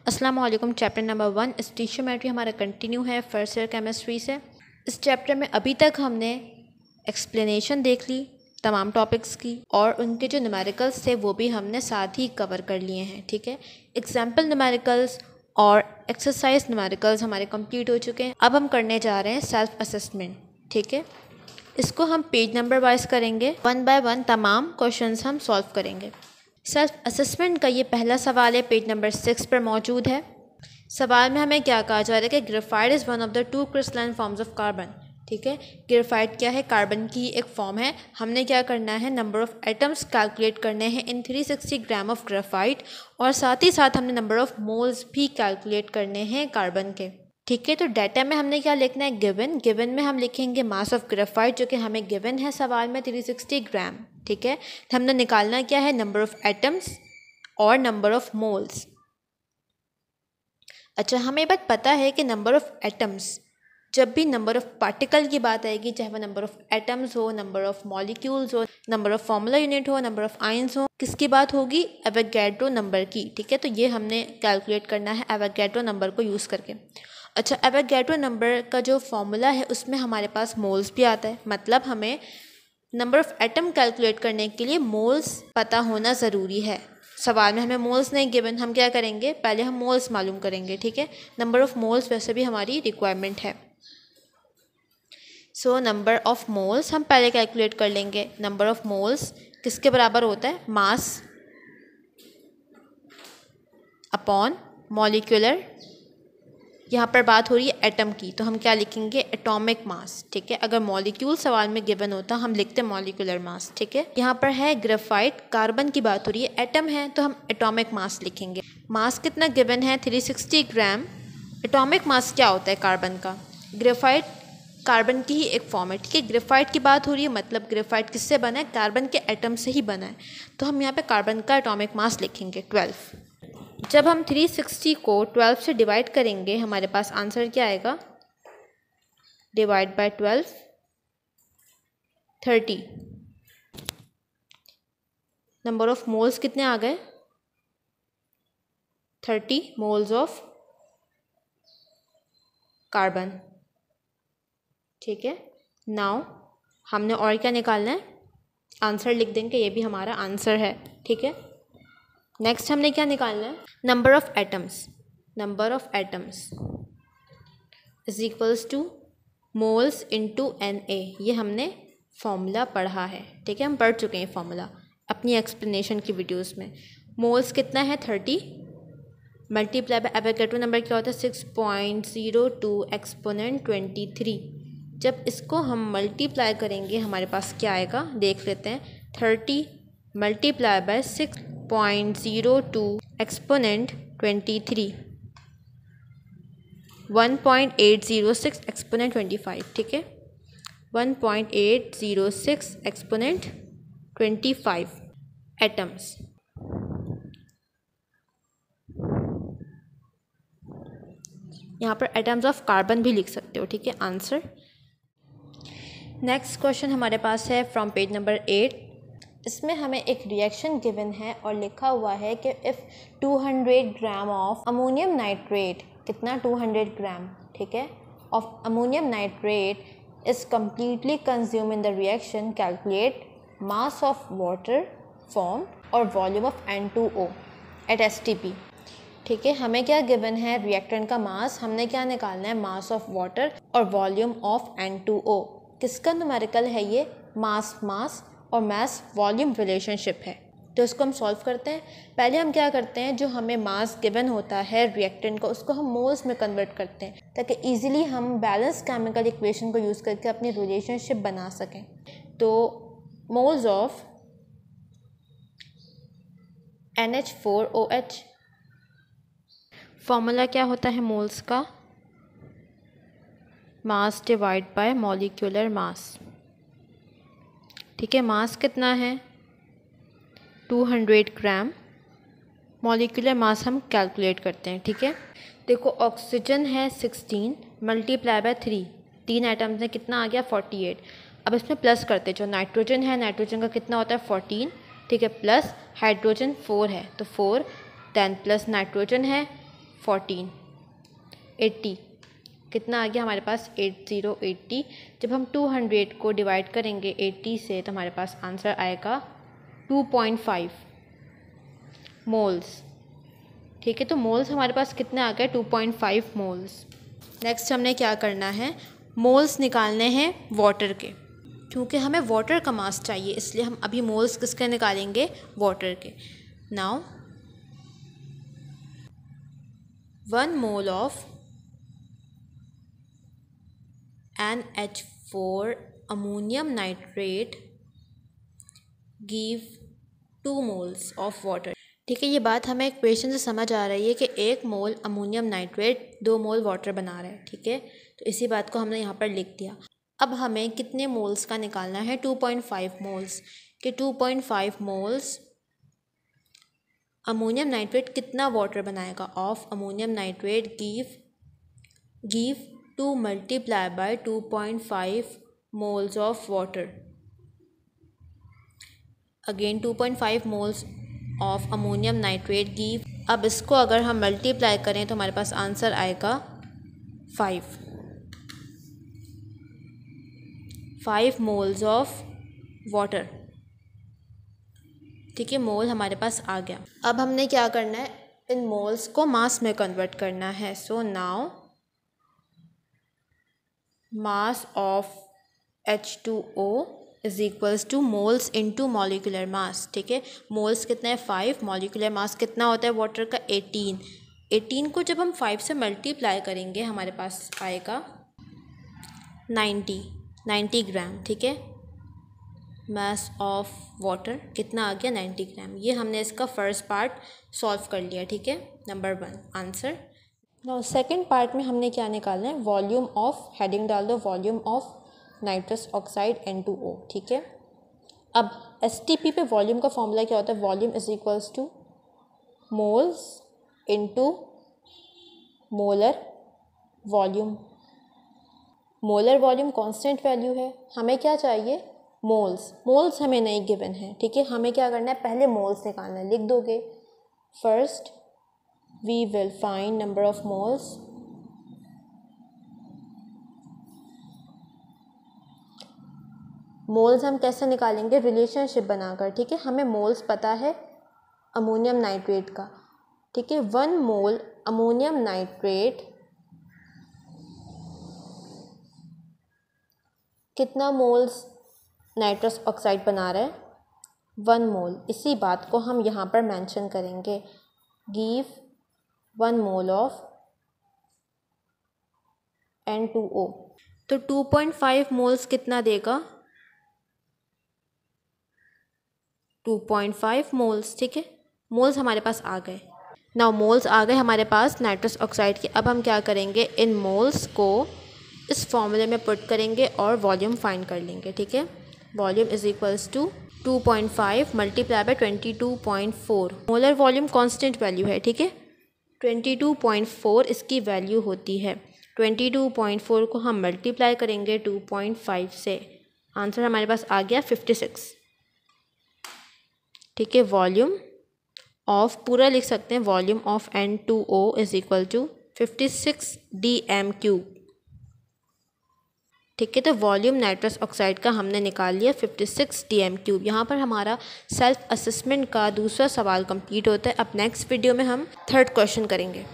अस्सलाम वालेकुम। Chapter number 1 स्टीशियोमेट्री हमारा कंटिन्यू है फर्स्ट ईयर केमिस्ट्री से। इस चैप्टर में अभी तक हमने एक्सप्लेनेशन देख ली तमाम टॉपिक्स की, और उनके जो न्यूमेरिकल्स थे वो भी हमने साथ ही कवर कर लिए हैं। ठीक है, एग्जाम्पल न्यूमेरिकल्स और एक्सरसाइज न्यूमेरिकल्स हमारे कंप्लीट हो चुके हैं। अब हम करने जा रहे हैं सेल्फ असेसमेंट। ठीक है, इसको हम पेज नंबर वाइज करेंगे, 1 बाय 1 तमाम क्वेश्चंस हम सॉल्व करेंगे। सेल्फ असेसमेंट का ये पहला सवाल है, पेज नंबर 6 पर मौजूद है। सवाल में हमें क्या कहा जा रहा है कि graphite is one of the 2 crystalline forms of carbon. ठीक है, ग्रेफाइट क्या है? कार्बन की एक फॉर्म है। हमने क्या करना है? नंबर ऑफ़ एटम्स कैलकुलेट करने हैं इन 360 ग्राम ऑफ ग्रेफाइट, और साथ ही साथ हमने नंबर ऑफ़ मोल्स भी कैलकुलेट करने हैं कार्बन के। ठीक है, तो डाटा में हमने क्या लिखना है? गिवन में हम लिखेंगे मास ऑफ ग्रेफाइट, जो कि हमें गिवन है सवाल में 360 ग्राम। ठीक है, तो हमने निकालना क्या है? नंबर ऑफ़ एटम्स और नंबर ऑफ़ मोल्स। अच्छा, हमें बात पता है कि नंबर ऑफ़ एटम्स, जब भी नंबर ऑफ़ पार्टिकल की बात आएगी, चाहे वह नंबर ऑफ़ एटम्स हो, नंबर ऑफ़ मॉलिक्यूल्स हो, नंबर ऑफ़ फार्मूला यूनिट हो, नंबर ऑफ़ आयंस हो, किसकी बात होगी? एवोगैड्रो नंबर की। ठीक है, तो ये हमने कैलकुलेट करना है एवोगैड्रो नंबर को यूज़ करके। अच्छा, एवोगैड्रो नंबर का जो फॉर्मूला है उसमें हमारे पास मोल्स भी आता है, मतलब हमें नंबर ऑफ़ एटम कैलकुलेट करने के लिए मोल्स पता होना ज़रूरी है। सवाल में हमें मोल्स नहीं गिवन, हम क्या करेंगे? पहले हम मोल्स मालूम करेंगे। ठीक है, नंबर ऑफ़ मोल्स वैसे भी हमारी रिक्वायरमेंट है। सो नंबर ऑफ़ मोल्स हम पहले कैलकुलेट कर लेंगे। नंबर ऑफ़ मोल्स किसके बराबर होता है? Mass upon molecular. यहाँ पर बात हो रही है एटम की, तो हम क्या लिखेंगे? Atomic mass. ठीक है, अगर मॉलिक्यूल सवाल में गिवन होता हम लिखते मॉलिक्यूलर मास। ठीक है, यहाँ पर है ग्रेफाइट, कार्बन की बात हो रही है, एटम है तो हम एटॉमिक मास लिखेंगे। मास कितना गिवन है? 360 ग्राम। एटॉमिक मास क्या होता है कार्बन का? ग्रेफाइट कार्बन की ही एक फॉर्म है। ठीक है, ग्रेफाइट की बात हो रही है, मतलब ग्रेफाइट किससे बना है? कार्बन के एटम से ही बना है, तो हम यहाँ पे कार्बन का एटॉमिक मास लिखेंगे 12। जब हम 360 को 12 से डिवाइड करेंगे हमारे पास आंसर क्या आएगा? Divide by 12 30। Number of moles कितने आ गए? 30 मोल्स ऑफ कार्बन। ठीक है, नाउ हमने और क्या निकालना है? आंसर लिख देंगे, ये भी हमारा आंसर है। ठीक है, नेक्स्ट हमने क्या निकालना है? Number of atoms. Number of atoms is equals two moles into Na। ये हमने फॉर्मूला पढ़ा है। ठीक है, हम पढ़ चुके हैं फॉर्मूला अपनी एक्सप्लेनेशन की वीडियोस में। मोल्स कितना है? 30 मल्टीप्लाई बाय एवोगैड्रो नंबर क्या होता है? 6.02 एक्सपोनेंट 23। जब इसको हम मल्टीप्लाई करेंगे हमारे पास क्या आएगा? देख लेते हैं। 30 मल्टीप्लाई बाय 6.02 एक्सपोनेंट 23, 1.806 एक्सपोनेंट 25। ठीक है, 1.806 एक्सपोनेंट 25 एटम्स। यहाँ पर एटम्स ऑफ कार्बन भी लिख सकते हो। ठीक है, आंसर। नेक्स्ट क्वेश्चन हमारे पास है फ्रॉम पेज नंबर 8। इसमें हमें एक रिएक्शन गिवन है और लिखा हुआ है कि if 200 gram of ammonium nitrate, कितना? 200 ग्राम। ठीक है, of ammonium nitrate is completely consume in the reaction, calculate mass of water form और volume of N2O at STP। ठीक है, हमें क्या गिवन है? रिएक्टेंट का मास। हमने क्या निकालना है? मास ऑफ वाटर और वॉल्यूम ऑफ N2O। किसका न्यूमेरिकल है ये? मास और मास वॉल्यूम रिलेशनशिप है। तो इसको हम सॉल्व करते हैं। पहले हम क्या करते हैं, जो हमें मास गिवन होता है रिएक्टेंट का, उसको हम मोल्स में कन्वर्ट करते हैं ताकि इजीली हम बैलेंस केमिकल इक्वेशन को यूज़ करके अपनी रिलेशनशिप बना सकें। तो मोल्स ऑफ NH4OH, फॉर्मूला क्या होता है मोल्स का? Mass divide by molecular mass. ठीक है, मास कितना है? 200 ग्राम। मॉलिक्यूलर मास हम कैलकुलेट करते हैं। ठीक है, देखो ऑक्सीजन है 16 मल्टीप्लाई बाय 3, 3 आइटम्स हैं, कितना आ गया? 48। अब इसमें प्लस करते, जो नाइट्रोजन है, नाइट्रोजन का कितना होता है? 14। ठीक है, प्लस हाइड्रोजन 4 है तो 4, दैन प्लस नाइट्रोजन है 14, 80 कितना आ गया हमारे पास 80। जब हम 200 को डिवाइड करेंगे 80 से तो हमारे पास आंसर आएगा 2.5 मोल्स। ठीक है, तो मोल्स हमारे पास कितने आ गए 2.5 मोल्स। नेक्स्ट हमने क्या करना है, मोल्स निकालने हैं वाटर के। क्योंकि हमें वाटर का मास चाहिए इसलिए हम अभी मोल्स किसके निकालेंगे, वाटर के। Now 1 mole of NH4 ammonium nitrate give 2 moles of water. ठीक है, ये बात हमें इक्वेशन से समझ आ रही है कि 1 मोल अमोनियम नाइट्रेट 2 मोल वाटर बना रहा है। ठीक है, तो इसी बात को हमने यहाँ पर लिख दिया। अब हमें कितने मोल्स का निकालना है, 2.5 मोल्स के। 2.5 मोल्स अमोनियम नाइट्रेट कितना वाटर बनाएगा, of ammonium nitrate give 2 multiply by 2.5 moles of water. Again 2.5 moles of ammonium nitrate give, अब इसको अगर हम मल्टीप्लाई करें तो हमारे पास आंसर आएगा 5 मोल्स ऑफ वाटर। ठीक है, मोल हमारे पास आ गया। अब हमने क्या करना है, इन मोल्स को मास में कन्वर्ट करना है। So now mass of H2O is equals two moles into molecular mass. ठीक है, मोल्स कितना है 5, मॉलिक्यूलर मास कितना होता है वाटर का 18 को जब हम 5 से मल्टीप्लाई करेंगे हमारे पास आएगा 90 ग्राम। ठीक है, मास ऑफ वाटर कितना आ गया 90 ग्राम। ये हमने इसका फर्स्ट पार्ट सॉल्व कर लिया। ठीक है, number 1 answer. Now second part में हमने क्या निकालना है, वॉल्यूम ऑफ, हेडिंग डाल दो volume of nitrous oxide N2O। ठीक है, अब STP पे वॉल्यूम का फॉर्मूला क्या होता है, volume is equals two moles into molar volume. Molar volume constant value है, हमें क्या चाहिए मोल्स हमें नहीं गिवन है। ठीक है, हमें क्या करना है, पहले मोल्स निकालना है। लिख दोगे, first we will find number of moles हम कैसे निकालेंगे, रिलेशनशिप बनाकर। ठीक है, हमें मोल्स पता है अमोनियम नाइट्रेट का। ठीक है, 1 मोल अमोनियम नाइट्रेट कितना मोल्स नाइट्रस ऑक्साइड बना रहा है, 1 मोल। इसी बात को हम यहाँ पर मेंशन करेंगे, गिव 1 मोल ऑफ N2O। तो 2.5 मोल्स कितना देगा, 2.5 मोल्स। ठीक है, मोल्स हमारे पास आ गए। नाउ मोल्स आ गए हमारे पास नाइट्रस ऑक्साइड के। अब हम क्या करेंगे, इन मोल्स को इस फॉर्मूले में पुट करेंगे और वॉल्यूम फाइंड कर लेंगे। ठीक है, volume is equals to 2.5 multiply by 22.4। Molar volume constant value है। ठीक है, 22.4 इसकी वैल्यू होती है। 22.4 को हम मल्टीप्लाई करेंगे 2.5 से, आंसर हमारे पास आ गया 56। ठीक है, वॉल्यूम ऑफ पूरा लिख सकते हैं, volume of N2O is equal to 56 dm³। ठीक है, तो वॉल्यूम नाइट्रस ऑक्साइड का हमने निकाल लिया 56 dm³। यहाँ पर हमारा सेल्फ असेसमेंट का दूसरा सवाल कंप्लीट होता है। अब नेक्स्ट वीडियो में हम थर्ड क्वेश्चन करेंगे।